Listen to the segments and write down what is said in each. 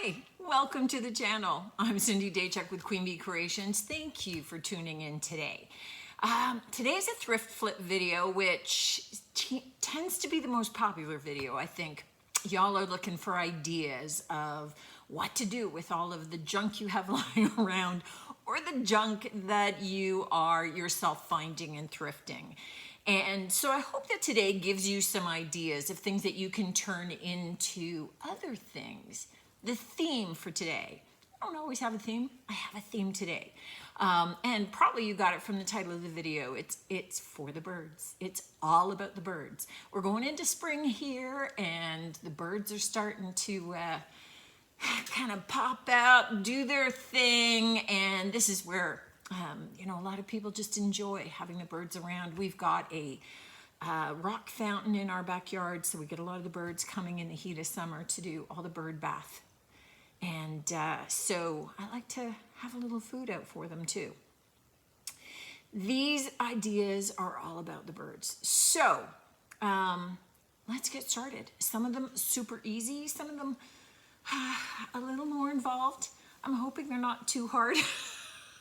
Hi, welcome to the channel. I'm Cindy Daychuk with Queen Bee Creations. Thank you for tuning in today. Today's a thrift flip video, which tends to be the most popular video. I think y'all are looking for ideas of what to do with all of the junk you have lying around or the junk that you are yourself finding and thrifting. And so I hope that today gives you some ideas of things that you can turn into other things. The theme for today, I don't always have a theme, I have a theme today. And probably you got it from the title of the video. It's for the birds. It's all about the birds. We're going into spring here and the birds are starting to kind of pop out, do their thing. And this is where, a lot of people just enjoy having the birds around. We've got a rock fountain in our backyard, so we get a lot of the birds coming in the heat of summer to do all the bird bath. And so I like to have a little food out for them too. These ideas are all about the birds. So let's get started. Some of them super easy, some of them a little more involved. I'm hoping they're not too hard.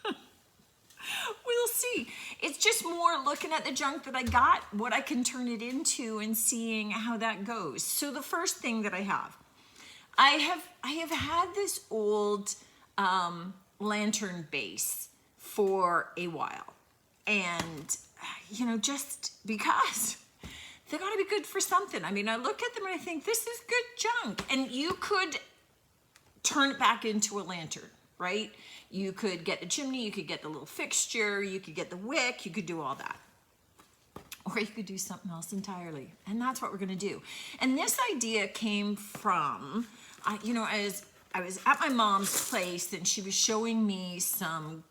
We'll see. It's just more looking at the junk that I got, what I can turn it into, and seeing how that goes. So the first thing that I have had this old lantern base for a while, and just because they got to be good for something. I mean, I look at them and I think this is good junk, and you could turn it back into a lantern, right? You could get the chimney, you could get the little fixture, you could get the wick, you could do all that. Or you could do something else entirely. And that's what we're gonna do. And this idea came from, as I was at my mom's place and she was showing me some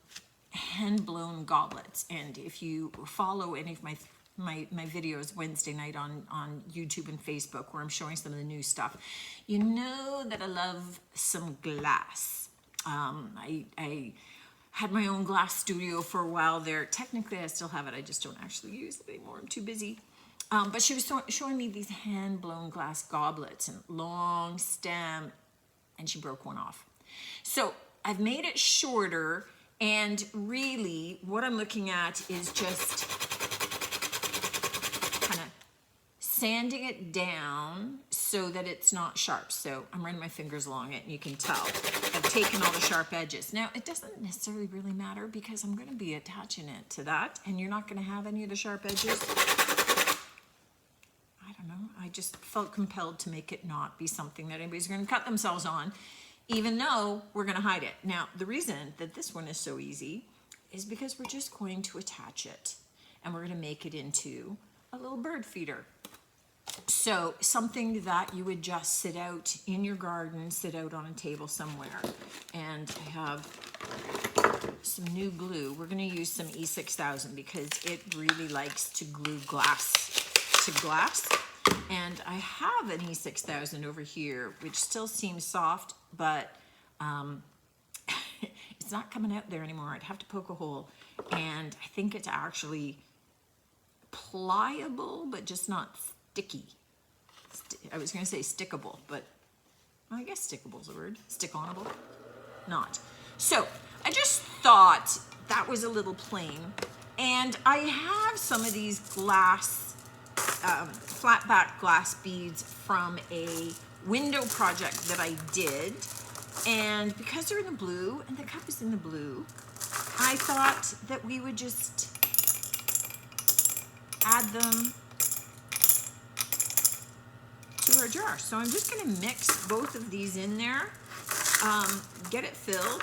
hand-blown goblets. And if you follow any of my videos Wednesday night on YouTube and Facebook where I'm showing some of the new stuff, you know that I love some glass. I had my own glass studio for a while there. Technically, I still have it. I just don't actually use it anymore. I'm too busy. But she was showing me these hand-blown glass goblets and long stem, and she broke one off. So I've made it shorter, and really what I'm looking at is just kind of sanding it down so that it's not sharp. So I'm running my fingers along it, and you can tell I've taken all the sharp edges. Now, it doesn't necessarily really matter because I'm going to be attaching it to that, and you're not going to have any of the sharp edges. I don't know. I just felt compelled to make it not be something that anybody's going to cut themselves on, even though we're going to hide it. Now, the reason that this one is so easy is because we're just going to attach it, and we're going to make it into a little bird feeder. So something that you would just sit out in your garden, sit out on a table somewhere. And I have some new glue. We're going to use some E6000 because it really likes to glue glass to glass. And I have an E6000 over here, which still seems soft, but it's not coming out there anymore. I'd have to poke a hole. And I think it's actually pliable, but just not sticky. I was going to say stickable, but I guess stickable is a word. Stick-onable? Not. So I just thought that was a little plain. And I have some of these glass, flat back glass beads from a window project that I did. And because they're in the blue, and the cup is in the blue, I thought that we would just add them to our jar. So I'm just going to mix both of these in there, get it filled,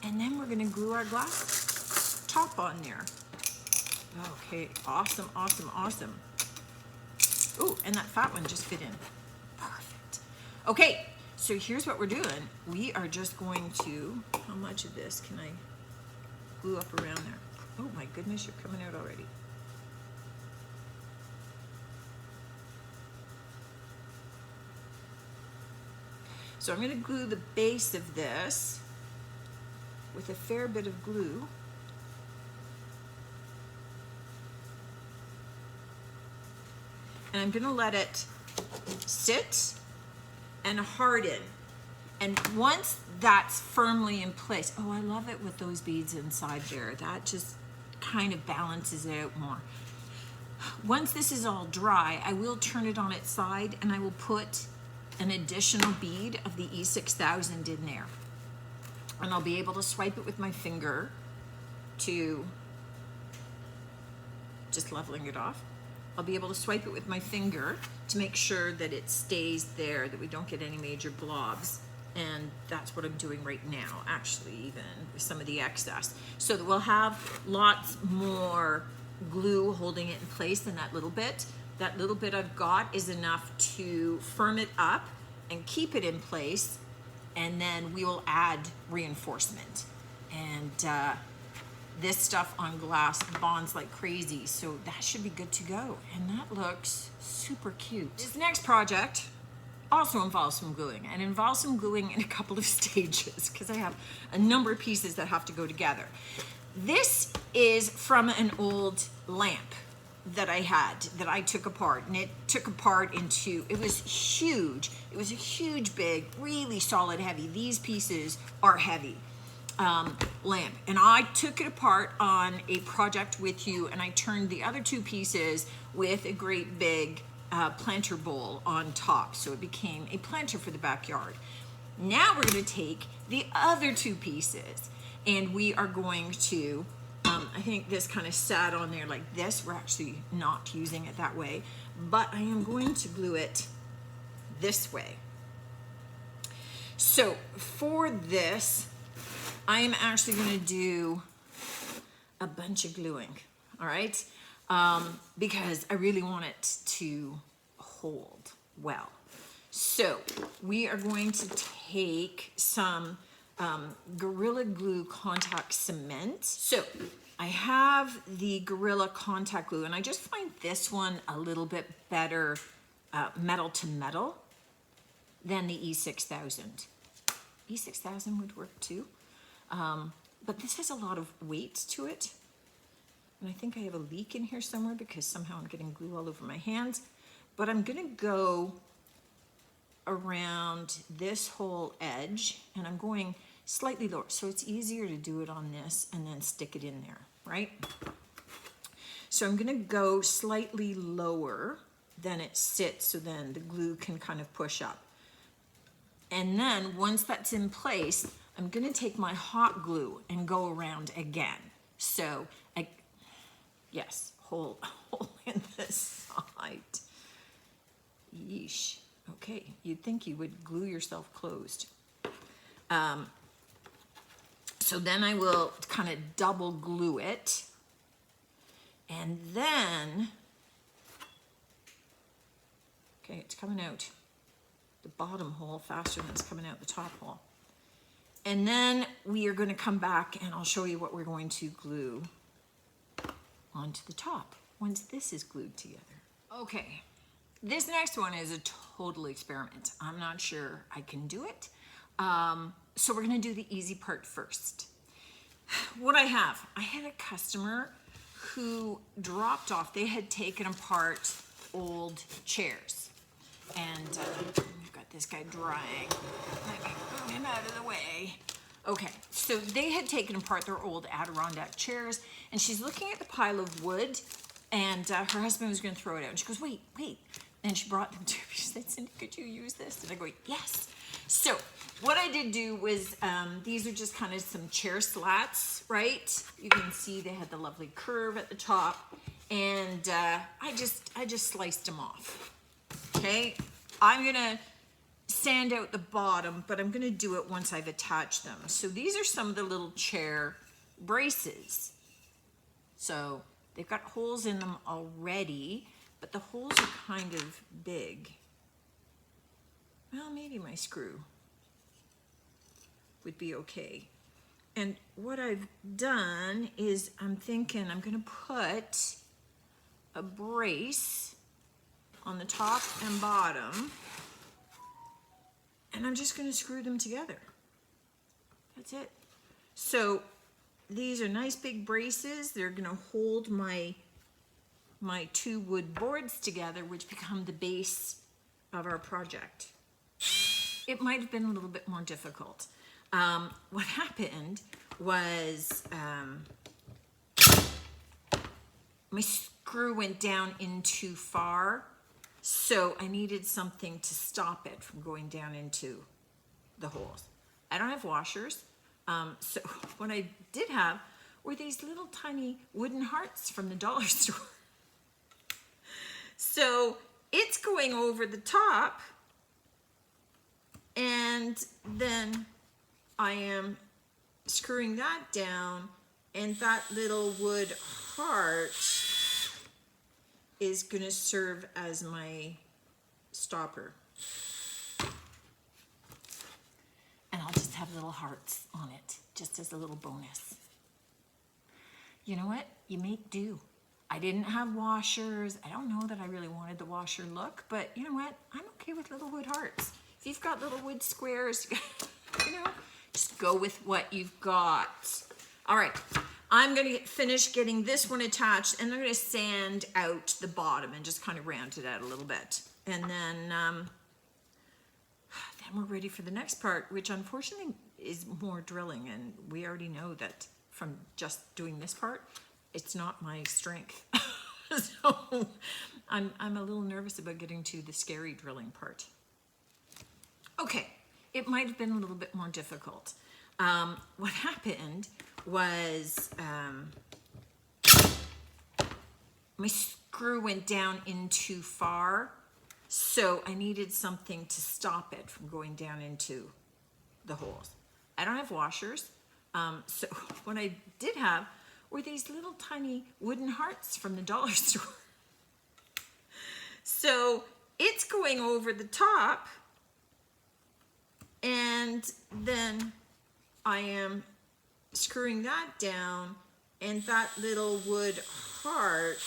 and then we're going to glue our glass top on there. Okay, awesome, awesome, awesome. Ooh, and that fat one just fit in. Perfect. Okay, so here's what we're doing. We are just going to, how much of this can I glue up around there? Oh my goodness, you're coming out already. So I'm going to glue the base of this with a fair bit of glue. And I'm going to let it sit and harden. And once that's firmly in place, oh, I love it with those beads inside there. That just kind of balances it out more. Once this is all dry, I will turn it on its side and I will put an additional bead of the E6000 in there. And I'll be able to swipe it with my finger to just leveling it off. I'll be able to swipe it with my finger to make sure that it stays there, that we don't get any major blobs. And that's what I'm doing right now, actually, even with some of the excess. So that we'll have lots more glue holding it in place than that little bit. That little bit I've got is enough to firm it up and keep it in place. And then we will add reinforcement. And this stuff on glass bonds like crazy, so that should be good to go. And that looks super cute. This next project also involves some gluing, and involves some gluing in a couple of stages because I have a number of pieces that have to go together. This is from an old lamp that I had, that I took apart, and it took apart into, it was huge. It was a huge, big, really solid, heavy. These pieces are heavy. Lamp, and I took it apart on a project with you, and I turned the other two pieces with a great big planter bowl on top, so it became a planter for the backyard. Now we're going to take the other two pieces and we are going to I think this kind of sat on there like this. We're actually not using it that way, but I am going to glue it this way. So for this, I am actually going to do a bunch of gluing, all right? Because I really want it to hold well. So we are going to take some Gorilla Glue contact cement. So I have the Gorilla contact glue, and I just find this one a little bit better metal to metal than the E6000. E6000 would work too. But this has a lot of weight to it. And I think I have a leak in here somewhere because somehow I'm getting glue all over my hands. But I'm gonna go around this whole edge, and I'm going slightly lower. So it's easier to do it on this and then stick it in there, right? So I'm gonna go slightly lower than it sits, so then the glue can kind of push up. And then once that's in place, I'm gonna take my hot glue and go around again. So yes, hole in the side. Yeesh. Okay, you'd think you would glue yourself closed. So then I will kind of double glue it. And then, okay, it's coming out the bottom hole faster than it's coming out the top hole. And then we are going to come back and I'll show you what we're going to glue onto the top once this is glued together. Okay, this next one is a total experiment. I'm not sure I can do it. So we're going to do the easy part first. What I had a customer who dropped off. They had taken apart old chairs. And I've got this guy drying. Let me move him out of the way. Okay, so they had taken apart their old Adirondack chairs, and she's looking at the pile of wood, and her husband was going to throw it out. And she goes, wait. And she brought them to me. She said, Cindy, could you use this? And I go, yes. So what I did do was, these are just kind of some chair slats, right? You can see they had the lovely curve at the top, and I just sliced them off. Okay, I'm gonna sand out the bottom, but I'm gonna do it once I've attached them. So these are some of the little chair braces. So they've got holes in them already, but the holes are kind of big. Well, maybe my screw would be okay. And what I've done is I'm thinking I'm gonna put a brace on the top and bottom, and I'm just gonna screw them together. That's it. So these are nice big braces. They're gonna hold my two wood boards together, which become the base of our project, it might have been a little bit more difficult. What happened was my screw went down in too far, so I needed something to stop it from going down into the holes. I don't have washers, so what I did have were these little tiny wooden hearts from the dollar store. So it's going over the top, and then I am screwing that down, and that little wood heart is going to serve as my stopper. And I'll just have little hearts on it, just as a little bonus. You know what? You make do. I didn't have washers. I don't know that I really wanted the washer look, but you know what? I'm okay with little wood hearts. If you've got little wood squares, you know, just go with what you've got. All right, I'm gonna finish getting this one attached, and I'm gonna sand out the bottom and just kind of round it out a little bit. And then we're ready for the next part, which unfortunately is more drilling, and we already know that from just doing this part, it's not my strength. So I'm a little nervous about getting to the scary drilling part. Okay, it might have been a little bit more difficult. What happened was my screw went down in too far, so I needed something to stop it from going down into the holes. I don't have washers, so what I did have were these little tiny wooden hearts from the dollar store. So it's going over the top, and then I am screwing that down, and that little wood heart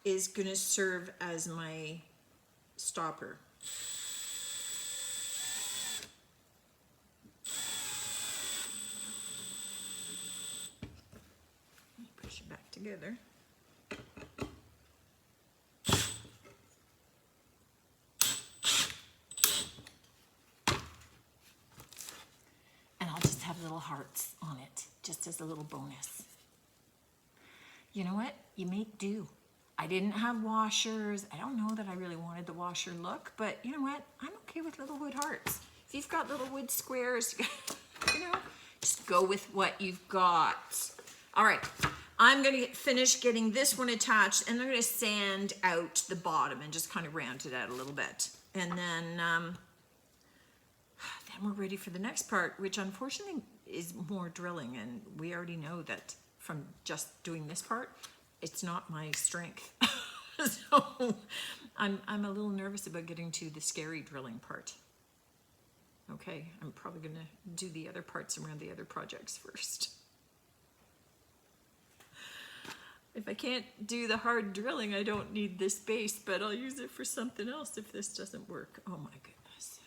is going to serve as my stopper. Push it back together. And I'll just have little hearts on it, just as a little bonus. You know what? You make do. I didn't have washers. I don't know that I really wanted the washer look, but you know what? I'm okay with little wood hearts. If you've got little wood squares, you know, just go with what you've got. All right, I'm gonna finish getting this one attached, and I'm gonna sand out the bottom and just kind of round it out a little bit. And then we're ready for the next part, which unfortunately is more drilling, and we already know that from just doing this part, it's not my strength. So I'm a little nervous about getting to the scary drilling part. Okay, I'm probably gonna do the other parts around the other projects first. If I can't do the hard drilling, I don't need this base, but I'll use it for something else if this doesn't work. Oh my goodness.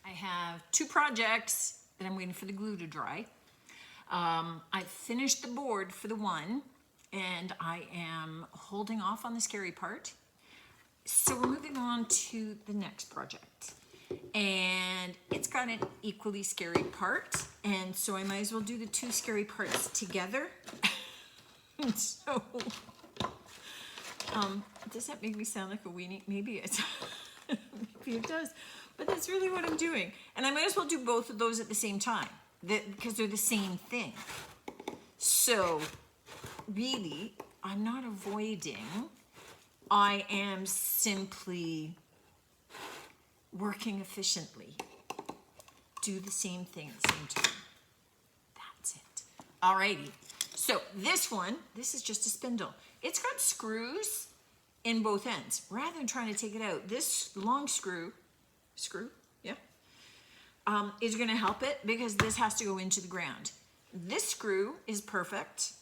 I have two projects that I'm waiting for the glue to dry. I finished the board for the one, and I am holding off on the scary part. So we're moving on to the next project. And it's got an equally scary part, and so I might as well do the two scary parts together. So, does that make me sound like a weenie? Maybe it's, maybe it does, but that's really what I'm doing. And I might as well do both of those at the same time, because they're the same thing. So, really, I'm not avoiding, I am simply working efficiently. Do the same thing at the same time. That's it. Alrighty. So this one, this is just a spindle. It's got screws in both ends. Rather than trying to take it out, this long screw, yeah, is going to help it because this has to go into the ground. This screw is perfect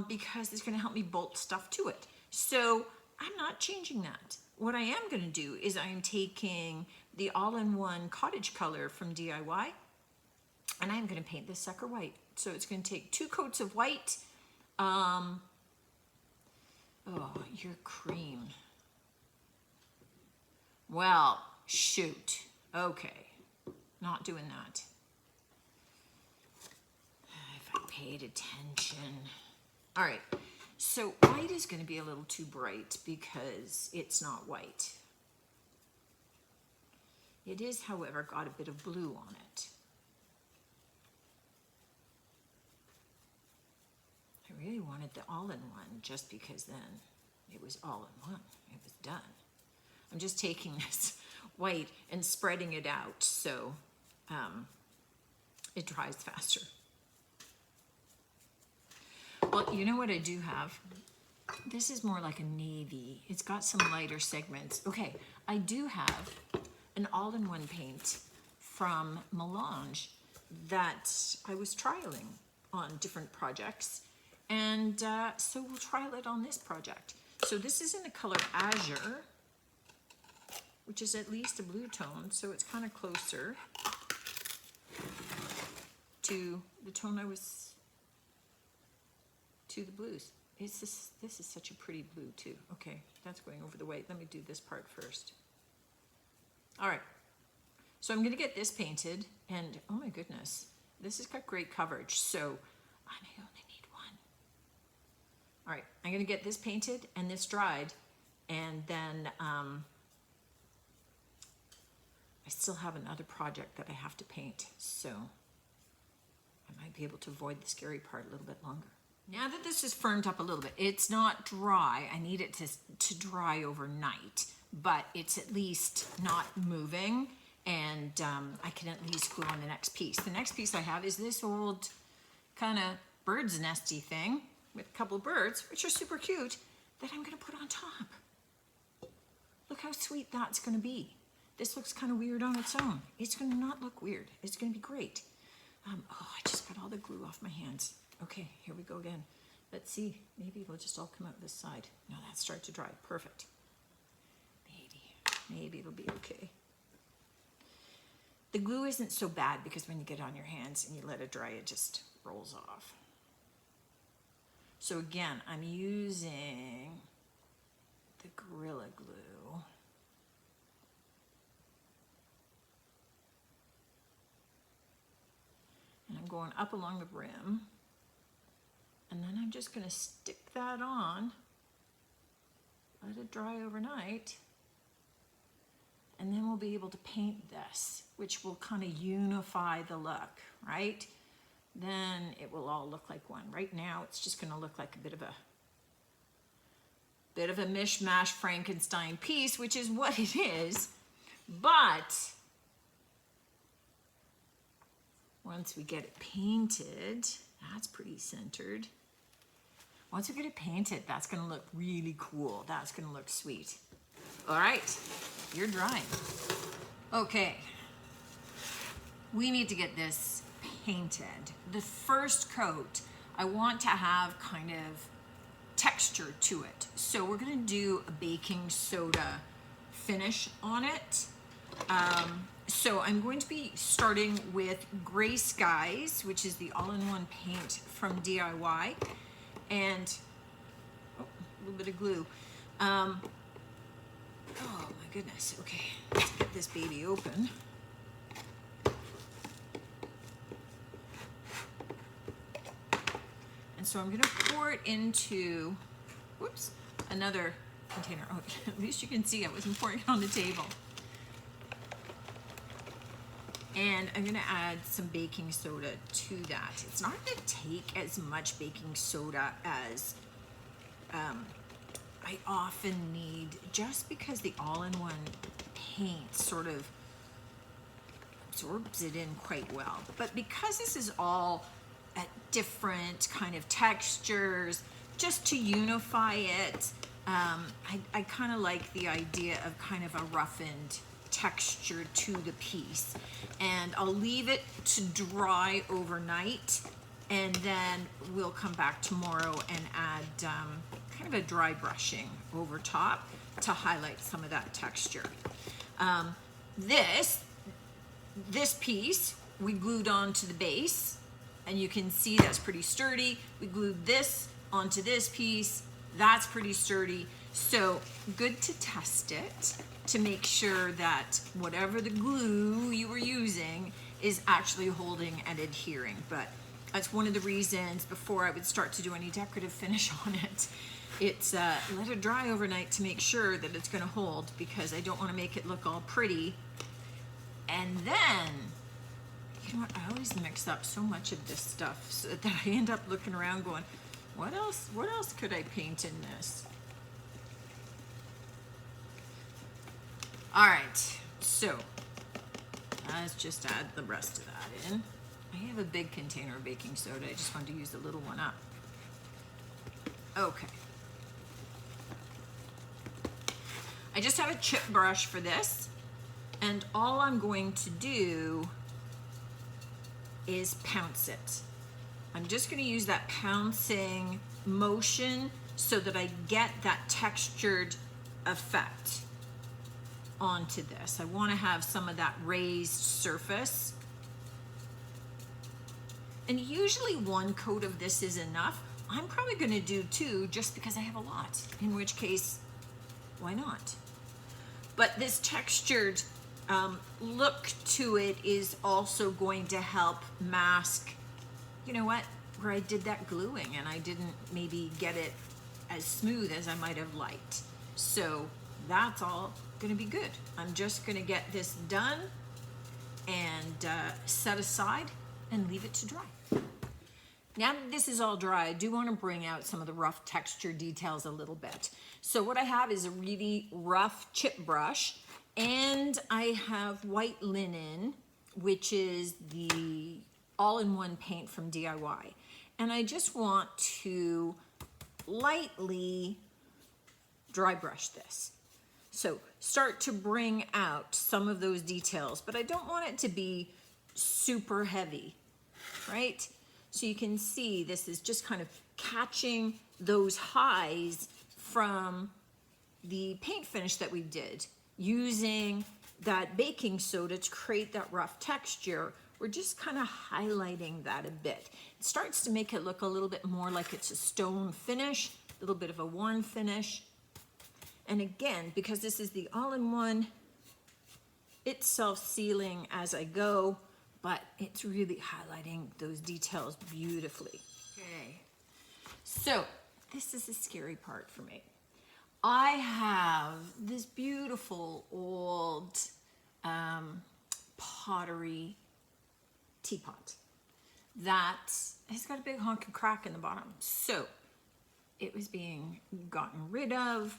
because it's going to help me bolt stuff to it. So I'm not changing that. What I am going to do is I am taking the all-in-one cottage color from DIY, and I'm going to paint this sucker white. So it's going to take 2 coats of white, Oh, your cream. Well, shoot. Okay, not doing that. If I paid attention. All right, so white is going to be a little too bright because it's not white. It is, however, got a bit of blue on it. I really wanted the all-in-one just because then it was all-in-one. It was done. I'm just taking this white and spreading it out so it dries faster. Well, you know what I do have? This is more like a navy. It's got some lighter segments. Okay, I do have an all-in-one paint from Melange that I was trialing on different projects. And so we'll trial it on this project. So this is in the color Azure, which is at least a blue tone, so it's kind of closer to the tone to the blues. This is such a pretty blue too. Okay, that's going over the white. Let me do this part first. All right, so I'm gonna get this painted, and oh my goodness, this has got great coverage, so I only need one. All right, I'm gonna get this painted and this dried, and then I still have another project that I have to paint, so I might be able to avoid the scary part a little bit longer. Now that this is firmed up a little bit, it's not dry. I need it to dry overnight, but it's at least not moving, and I can at least glue on the next piece. The next piece I have is this old kind of bird's nesty thing with a couple of birds, which are super cute, that I'm gonna put on top. Look how sweet that's gonna be. This looks kind of weird on its own. It's gonna not look weird. It's gonna be great. Oh, I just got all the glue off my hands. Okay, here we go again. Let's see, maybe it'll just all come out this side. No, that started to dry, perfect. Maybe it'll be okay. The glue isn't so bad because when you get it on your hands and you let it dry, it just rolls off. So again, I'm using the Gorilla Glue. And I'm going up along the rim. And then I'm just gonna stick that on, let it dry overnight, and then we'll be able to paint this, which will kind of unify the look, right? Then it will all look like one. Right now, it's just gonna look like a bit of a mishmash Frankenstein piece, which is what it is, but once we get it painted, that's pretty centered. Once we get it painted, that's gonna look really cool. That's gonna look sweet. All right, you're drying. Okay, we need to get this painted. The first coat, I want to have kind of texture to it. So we're gonna do a baking soda finish on it. So I'm going to be starting with Gray Skies, which is the all-in-one paint from DIY, and a little bit of glue. Oh my goodness, okay, let's get this baby open. And so I'm gonna pour it into, whoops, another container. Oh, at least you can see I wasn't pouring it on the table. And I'm gonna add some baking soda to that. It's not gonna take as much baking soda as I often need, just because the all-in-one paint sort of absorbs it in quite well. But because this is all at different kind of textures, just to unify it, I kind of like the idea of kind of a roughened texture to the piece, and I'll leave it to dry overnight, and then we'll come back tomorrow and add kind of a dry brushing over top to highlight some of that texture. This piece we glued onto the base, and you can see that's pretty sturdy. We glued this onto this piece. That's pretty sturdy. So good to test it to make sure that whatever the glue you were using is actually holding and adhering. But that's one of the reasons before I would start to do any decorative finish on it, it's let it dry overnight to make sure that it's gonna hold, because I don't wanna make it look all pretty. And then, you know what, I always mix up so much of this stuff so that I end up looking around going, what else could I paint in this? All right, so let's just add the rest of that in. I have a big container of baking soda. I just wanted to use the little one up. Okay. I just have a chip brush for this, and all I'm going to do is pounce it. I'm just going to use that pouncing motion so that I get that textured effect onto this. I want to have some of that raised surface. And usually one coat of this is enough. I'm probably going to do 2 just because I have a lot, in which case, why not? But this textured look to it is also going to help mask, you know what, where I did that gluing and I didn't maybe get it as smooth as I might have liked. So that's all gonna be good. I'm just gonna get this done and set aside and leave it to dry. Now that this is all dry, I do want to bring out some of the rough texture details a little bit. So what I have is a really rough chip brush, and I have white linen, which is the all-in-one paint from DIY. And I just want to lightly dry brush this. So start to bring out some of those details, but I don't want it to be super heavy, right? So you can see this is just kind of catching those highs from the paint finish that we did, using that baking soda to create that rough texture. We're just kind of highlighting that a bit. It starts to make it look a little bit more like it's a stone finish, a little bit of a worn finish. And again, because this is the all-in-one, it's self-sealing as I go, but it's really highlighting those details beautifully. Okay, so this is the scary part for me. I have this beautiful old pottery teapot that has got a big honking crack in the bottom. So it was being gotten rid of.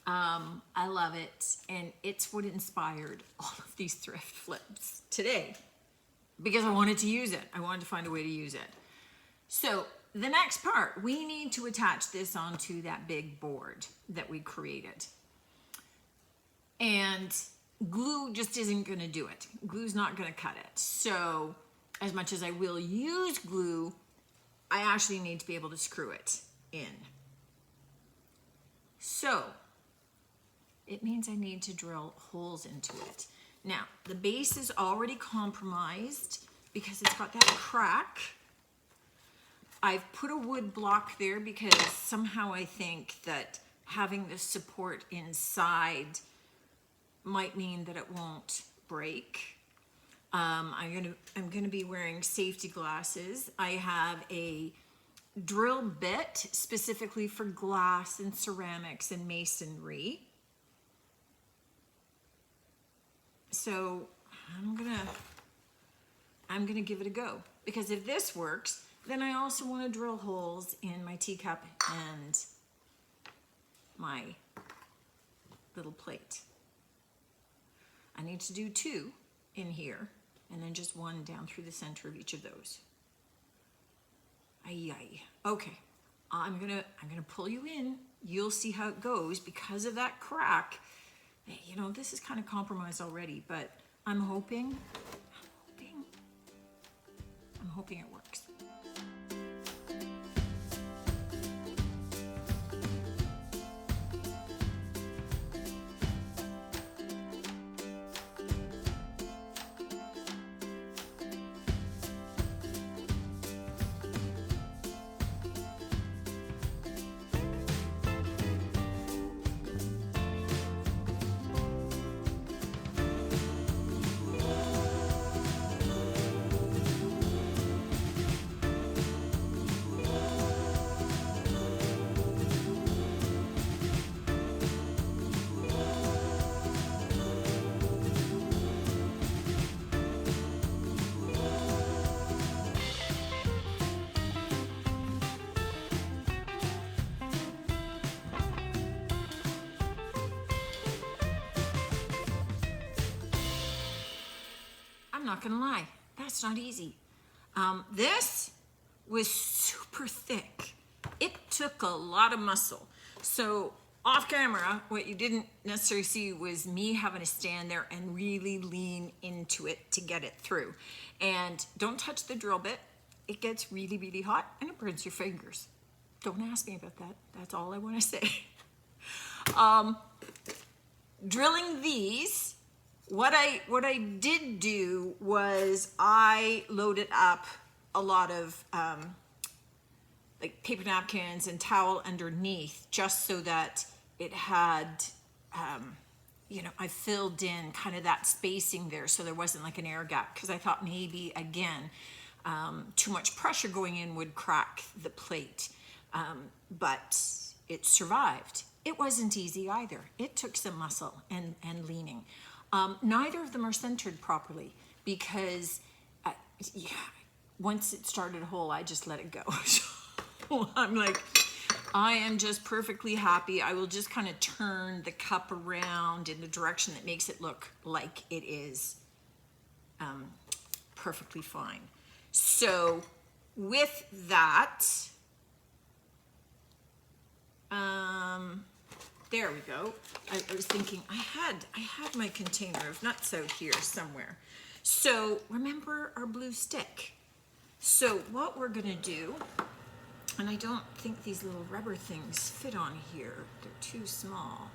I love it, and it's what inspired all of these thrift flips today, because I wanted to use it. I wanted to find a way to use it. So the next part, we need to attach this onto that big board that we created. And glue just isn't gonna do it. Glue's not gonna cut it. So as much as I will use glue, I actually need to be able to screw it in. So it means I need to drill holes into it. Now, the base is already compromised because it's got that crack. I've put a wood block there because somehow I think that having the support inside might mean that it won't break. I'm gonna be wearing safety glasses. I have a drill bit specifically for glass and ceramics and masonry. So I'm gonna give it a go, because if this works, then I also want to drill holes in my teacup and my little plate. I need to do 2 in here, and then just 1 down through the center of each of those. Ay. Okay, I'm gonna pull you in. You'll see how it goes. Because of that crack, you know, this is kind of compromised already, but I'm hoping it works. not gonna lie, that's not easy. This was super thick. It took a lot of muscle. So off camera, what you didn't necessarily see was me having to stand there and really lean into it to get it through. And don't touch the drill bit. It gets really, really hot and it burns your fingers. Don't ask me about that. That's all I want to say. Drilling these, what I did do was I loaded up a lot of like paper napkins and towel underneath, just so that it had, you know, I filled in kind of that spacing there so there wasn't like an air gap, because I thought maybe, again, too much pressure going in would crack the plate. But it survived. It wasn't easy either. It took some muscle and leaning. Neither of them are centered properly because yeah, once it started a hole, I just let it go. So I'm like, I am just perfectly happy. I will just kind of turn the cup around in the direction that makes it look like it is perfectly fine. So with that, there we go. I was thinking I had my container of nuts out here somewhere. So remember our blue stick. So what we're gonna do, and I don't think these little rubber things fit on here. They're too small.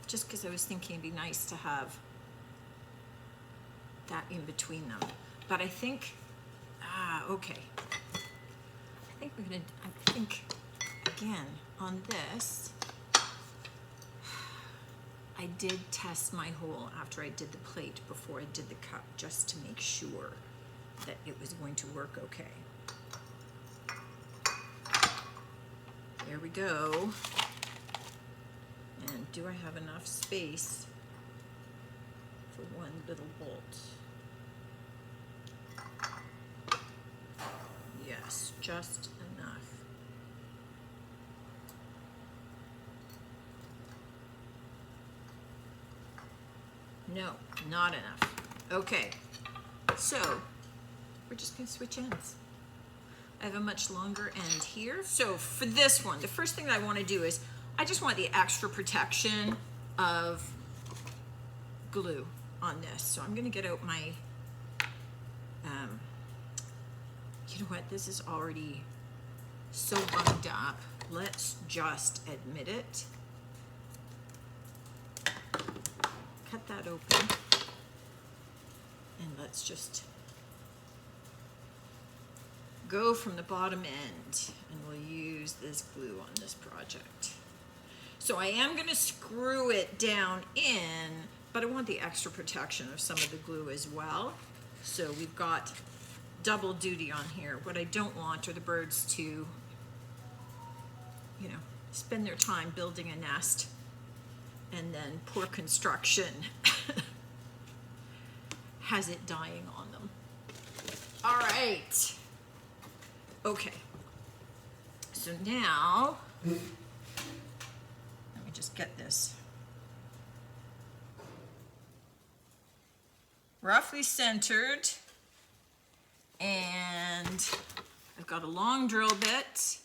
Just because I was thinking it'd be nice to have that in between them. But I think, okay. I think again on this, I did test my hole after I did the plate before I did the cup, just to make sure that it was going to work okay. There we go. And do I have enough space for one little bolt? Yes, just enough. No, not enough. Okay, so we're just gonna switch ends. I have a much longer end here. So for this one, the first thing I wanna do is I just want the extra protection of glue on this. So I'm gonna get out my, you know what, this is already so bunged up. Let's just admit it. Cut that open. And let's just go from the bottom end, and we'll use this glue on this project. So I am going to screw it down in, but I want the extra protection of some of the glue as well. So we've got double duty on here. What I don't want are the birds to, you know, spend their time building a nest and then poor construction has it dying on them. All right. Okay. So now, let me just get this roughly centered, and I've got a long drill bit.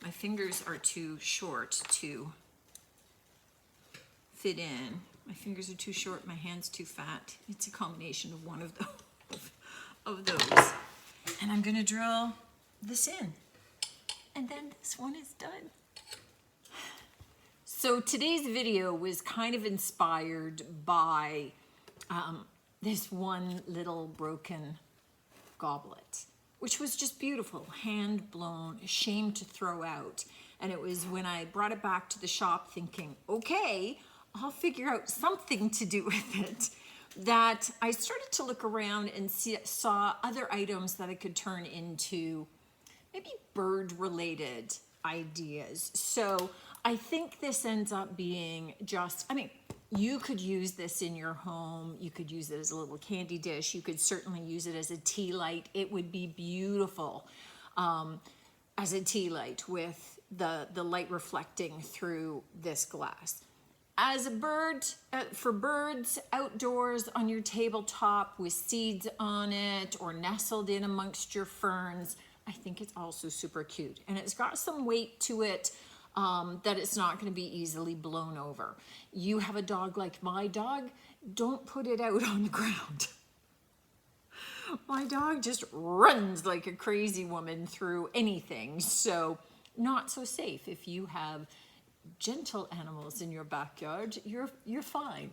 My fingers are too short to fit in. My fingers are too short, my hand's too fat. It's a combination of one of those. And I'm gonna drill this in. And then this one is done. So today's video was kind of inspired by this one little broken goblet, which was just beautiful, hand blown, a shame to throw out. And it was when I brought it back to the shop thinking, okay, I'll figure out something to do with it, that I started to look around and saw other items that I could turn into maybe bird-related ideas. So I think this ends up being just, I mean, you could use this in your home. You could use it as a little candy dish. You could certainly use it as a tea light. It would be beautiful as a tea light with the light reflecting through this glass. As a bird, for birds outdoors on your tabletop with seeds on it or nestled in amongst your ferns, I think it's also super cute. And it's got some weight to it that it's not going to be easily blown over. You have a dog like my dog, don't put it out on the ground. My dog just runs like a crazy woman through anything, so not so safe. If you have gentle animals in your backyard, you're fine.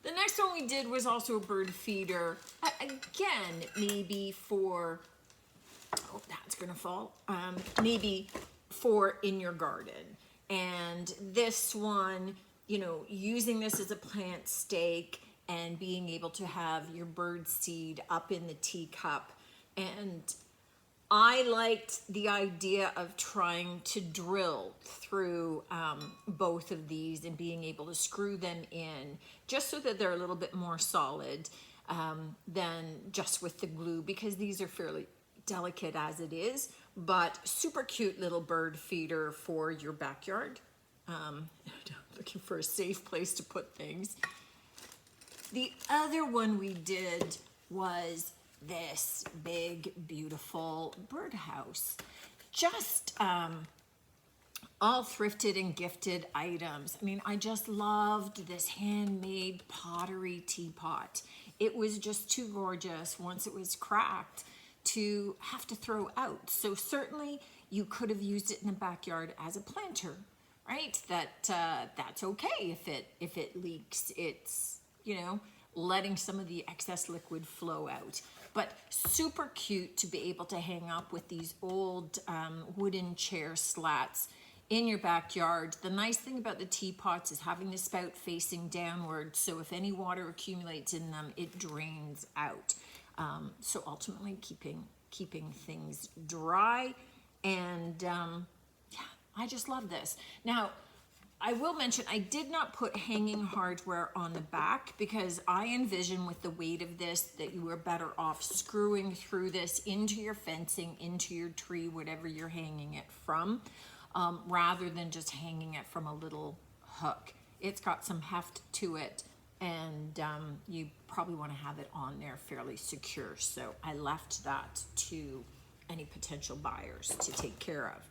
The next one we did was also a bird feeder. Again, maybe for, oh, that's gonna fall. Maybe for in your garden. And this one, you know, using this as a plant stake and being able to have your bird seed up in the teacup. And I liked the idea of trying to drill through both of these and being able to screw them in just so that they're a little bit more solid than just with the glue, because these are fairly delicate as it is, but super cute little bird feeder for your backyard. Looking for a safe place to put things. The other one we did was this big, beautiful birdhouse. Just all thrifted and gifted items. I mean, I just loved this handmade pottery teapot. It was just too gorgeous once it was cracked to have to throw out. So certainly you could have used it in the backyard as a planter, right? That's okay if it leaks. It's, you know, letting some of the excess liquid flow out. But super cute to be able to hang up with these old wooden chair slats in your backyard. The nice thing about the teapots is having the spout facing downward, so if any water accumulates in them, it drains out. So ultimately keeping things dry. And yeah, I just love this. Now, I will mention, I did not put hanging hardware on the back because I envision with the weight of this that you are better off screwing through this into your fencing, into your tree, whatever you're hanging it from, rather than just hanging it from a little hook. It's got some heft to it, and you probably want to have it on there fairly secure. So I left that to any potential buyers to take care of.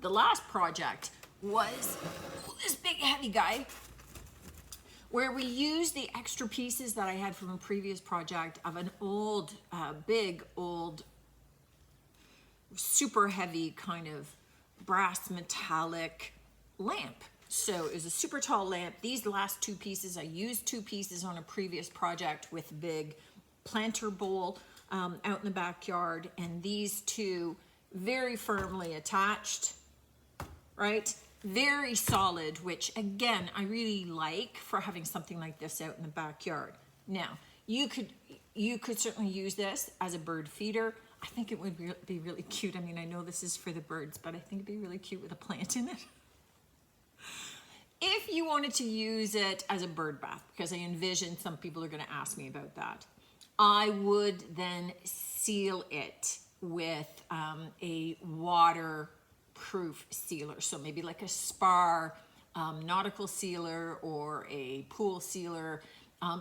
The last project was this big heavy guy where we used the extra pieces that I had from a previous project of an old, big old, super heavy kind of brass metallic lamp. So it was a super tall lamp. These last two pieces, I used two pieces on a previous project with a big planter bowl out in the backyard, and these two very firmly attached, right? Very solid, which again, I really like for having something like this out in the backyard. Now, you could certainly use this as a bird feeder. I think it would be really cute. I mean, I know this is for the birds, but I think it'd be really cute with a plant in it. If you wanted to use it as a bird bath, because I envision some people are going to ask me about that, I would then seal it with a waterproof sealer. So maybe like a spar nautical sealer or a pool sealer,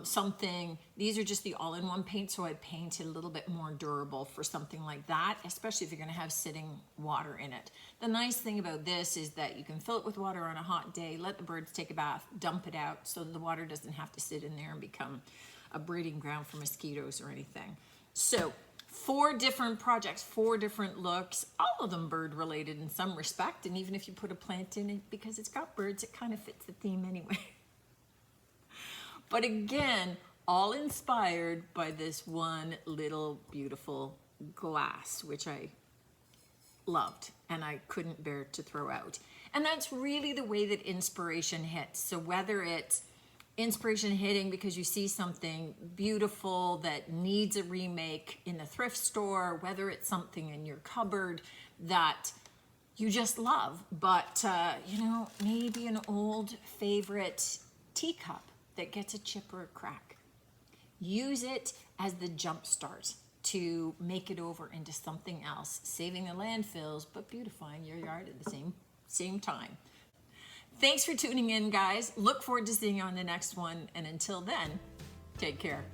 something. These are just the all-in-one paint, so I paint it a little bit more durable for something like that, especially if you're going to have sitting water in it. The nice thing about this is that you can fill it with water on a hot day, let the birds take a bath, dump it out, so the water doesn't have to sit in there and become a breeding ground for mosquitoes or anything. So 4 different projects, 4 different looks, all of them bird related in some respect, and even if you put a plant in it, because it's got birds, it kind of fits the theme anyway. But again, all inspired by this one little beautiful glass, which I loved and I couldn't bear to throw out. And that's really the way that inspiration hits. So whether it's inspiration hitting because you see something beautiful that needs a remake in the thrift store, whether it's something in your cupboard that you just love, but you know, maybe an old favorite teacup that gets a chip or a crack. Use it as the jump start to make it over into something else, saving the landfills, but beautifying your yard at the same time. Thanks for tuning in, guys. Look forward to seeing you on the next one. And until then, take care.